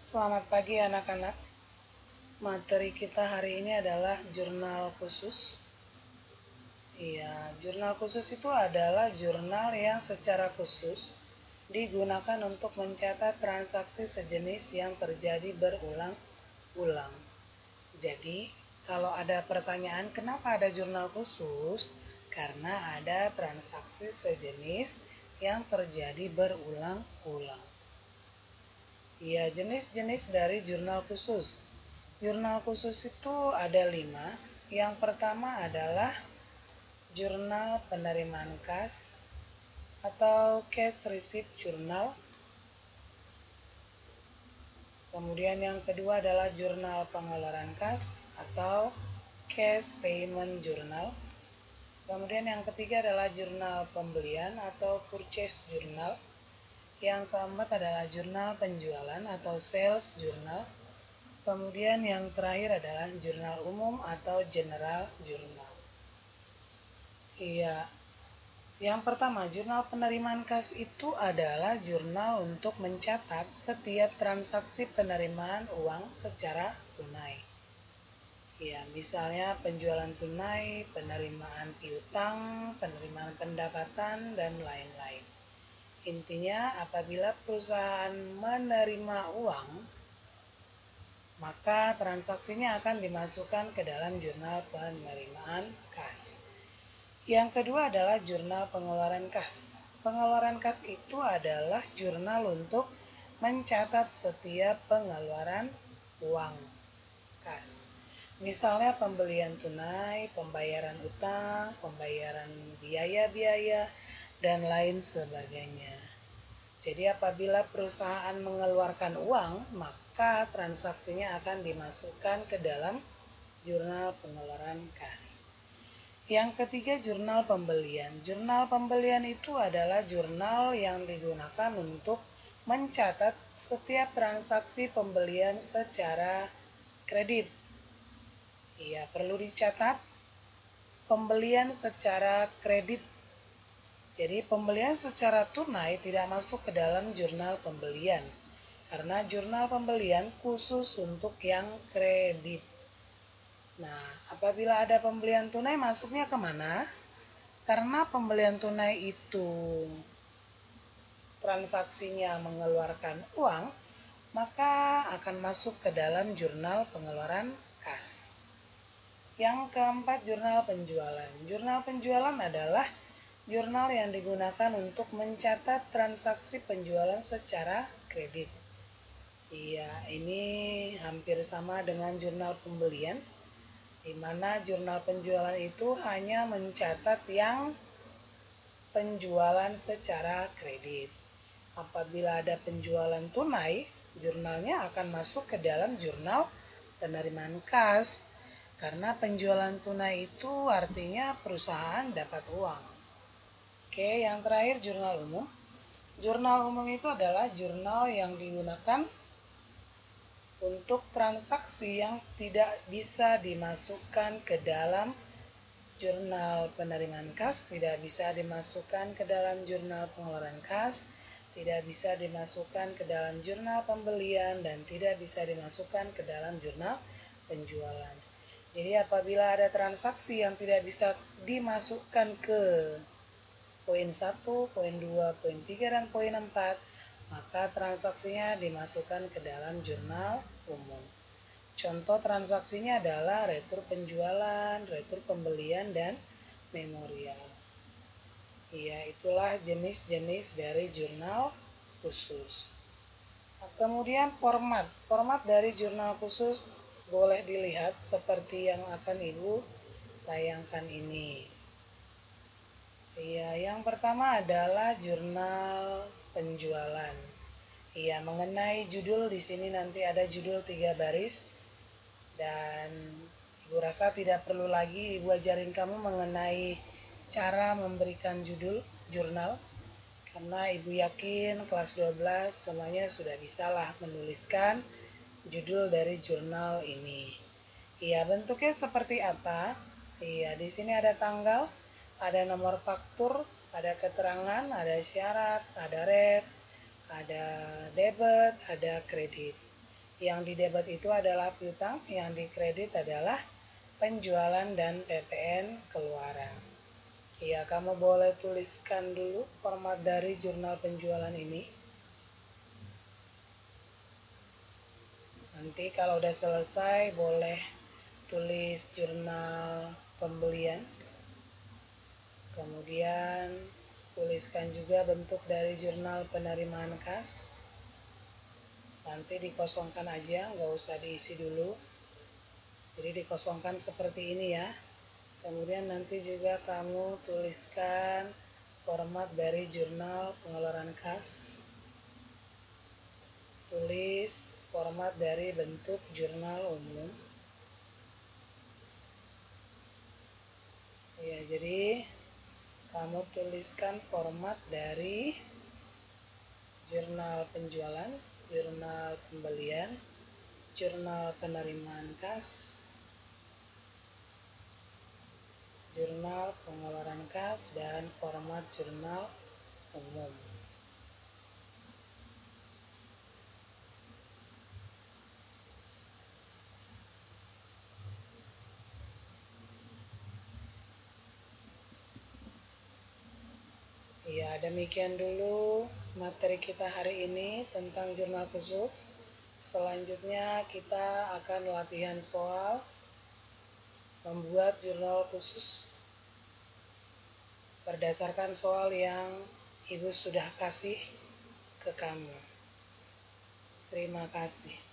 Selamat pagi anak-anak. Materi kita hari ini adalah jurnal khusus. Iya, jurnal khusus itu adalah jurnal yang secara khusus digunakan untuk mencatat transaksi sejenis yang terjadi berulang-ulang. Jadi, kalau ada pertanyaan kenapa ada jurnal khusus? Karena ada transaksi sejenis yang terjadi berulang-ulang. Ya, jenis-jenis dari jurnal khusus. Jurnal khusus itu ada 5. Yang pertama adalah jurnal penerimaan kas atau cash receipt journal. Kemudian yang kedua adalah jurnal pengeluaran kas atau cash payment journal. Kemudian yang ketiga adalah jurnal pembelian atau purchase journal. Yang keempat adalah jurnal penjualan atau sales journal. Kemudian yang terakhir adalah jurnal umum atau general journal. Iya, yang pertama jurnal penerimaan kas itu adalah jurnal untuk mencatat setiap transaksi penerimaan uang secara tunai. Ya, misalnya penjualan tunai, penerimaan piutang, penerimaan pendapatan, dan lain-lain. Intinya, apabila perusahaan menerima uang, maka transaksinya akan dimasukkan ke dalam jurnal penerimaan kas. Yang kedua adalah jurnal pengeluaran kas. Pengeluaran kas itu adalah jurnal untuk mencatat setiap pengeluaran uang kas. Misalnya pembelian tunai, pembayaran utang, pembayaran biaya-biaya, dan lain sebagainya. Jadi apabila perusahaan mengeluarkan uang, maka transaksinya akan dimasukkan ke dalam jurnal pengeluaran kas. Yang ketiga jurnal pembelian. Jurnal pembelian itu adalah jurnal yang digunakan untuk mencatat setiap transaksi pembelian secara kredit. Iya, perlu dicatat pembelian secara kredit. Jadi pembelian secara tunai tidak masuk ke dalam jurnal pembelian. Karena jurnal pembelian khusus untuk yang kredit. Nah, apabila ada pembelian tunai masuknya kemana? Karena pembelian tunai itu transaksinya mengeluarkan uang, maka akan masuk ke dalam jurnal pengeluaran kas. Yang keempat, jurnal penjualan. Jurnal penjualan adalah jurnal yang digunakan untuk mencatat transaksi penjualan secara kredit. Iya, ini hampir sama dengan jurnal pembelian, di mana jurnal penjualan itu hanya mencatat yang penjualan secara kredit. Apabila ada penjualan tunai, jurnalnya akan masuk ke dalam jurnal penerimaan kas. Karena penjualan tunai itu artinya perusahaan dapat uang. Oke, yang terakhir jurnal umum. Jurnal umum itu adalah jurnal yang digunakan untuk transaksi yang tidak bisa dimasukkan ke dalam jurnal penerimaan kas, tidak bisa dimasukkan ke dalam jurnal pengeluaran kas, tidak bisa dimasukkan ke dalam jurnal pembelian, dan tidak bisa dimasukkan ke dalam jurnal penjualan. Jadi apabila ada transaksi yang tidak bisa dimasukkan ke poin 1, poin 2, poin 3, dan poin 4, maka transaksinya dimasukkan ke dalam jurnal umum. Contoh transaksinya adalah retur penjualan, retur pembelian, dan memorial. Ya, itulah jenis-jenis dari jurnal khusus. Nah, kemudian format dari jurnal khusus boleh dilihat seperti yang akan Ibu tayangkan ini. Ya, yang pertama adalah jurnal penjualan. Ya, mengenai judul di sini nanti ada judul 3 baris. Dan Ibu rasa tidak perlu lagi Ibu ajarin kamu mengenai cara memberikan judul jurnal. Karena Ibu yakin kelas 12 semuanya sudah bisalah menuliskan judul dari jurnal ini. Iya, bentuknya seperti apa? Iya, di sini ada tanggal, ada nomor faktur, ada keterangan, ada syarat, ada rate, ada debit, ada kredit. Yang di debit itu adalah piutang, yang di kredit adalah penjualan dan PPN keluaran. Ya, kamu boleh tuliskan dulu format dari jurnal penjualan ini. Nanti kalau udah selesai boleh tulis jurnal pembelian. Kemudian tuliskan juga bentuk dari jurnal penerimaan kas. Nanti dikosongkan aja, nggak usah diisi dulu. Jadi dikosongkan seperti ini ya. Kemudian nanti juga kamu tuliskan format dari jurnal pengeluaran kas. Tulis format dari bentuk jurnal umum. Ya, jadi kamu tuliskan format dari jurnal penjualan, jurnal pembelian, jurnal penerimaan kas, jurnal pengeluaran kas, dan format jurnal umum. Ya, demikian dulu materi kita hari ini tentang jurnal khusus. Selanjutnya kita akan latihan soal membuat jurnal khusus berdasarkan soal yang Ibu sudah kasih ke kamu. Terima kasih.